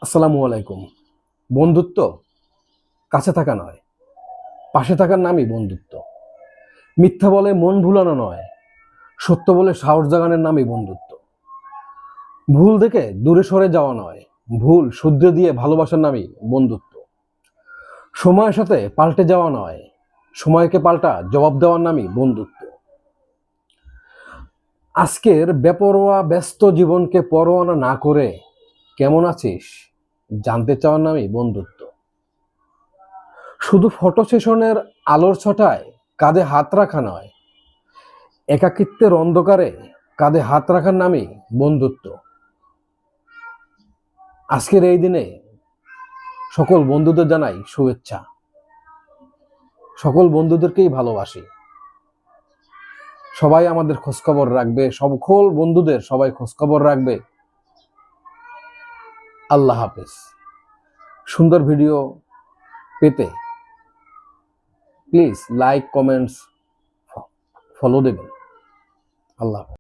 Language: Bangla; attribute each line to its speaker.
Speaker 1: আসসালামু আলাইকুম। বন্ধুত্ব কাছে থাকা নয়, পাশে থাকার নামই বন্ধুত্ব। মিথ্যা বলে মন ভুলানো নয়, সত্য বলে সাহস জাগানোর নামই বন্ধুত্ব। ভুল দেখে দূরে সরে যাওয়া নয়, ভুল শুধরে দিয়ে ভালোবাসার নামই বন্ধুত্ব। সময়ের সাথে পাল্টে যাওয়া নয়, সময়কে পাল্টা জবাব দেওয়ার নামই বন্ধুত্ব। আজকের বেপরোয়া ব্যস্ত জীবনকে পরোয়ানা না করে কেমন আছিস জানতে চাওয়ার নামই বন্ধুত্ব। শুধু ফটো সেশনের আলোর ছটায় কাঁধে হাত রাখা নয়, একাকিত্বের অন্ধকারে কাঁধে হাত রাখার নামই বন্ধুত্ব। আজকের এই দিনে সকল বন্ধুদের জানাই শুভেচ্ছা, সকল বন্ধুদেরকেই ভালোবাসি। সবাই আমাদের খোঁজখবর রাখবে, সকল বন্ধুদের সবাই খোঁজখবর রাখবে। আল্লাহ হাফেজ। সুন্দর ভিডিও পেতে প্লিজ লাইক, কমেন্টস, ফলো দেবেন। আল্লাহ হাফেজ।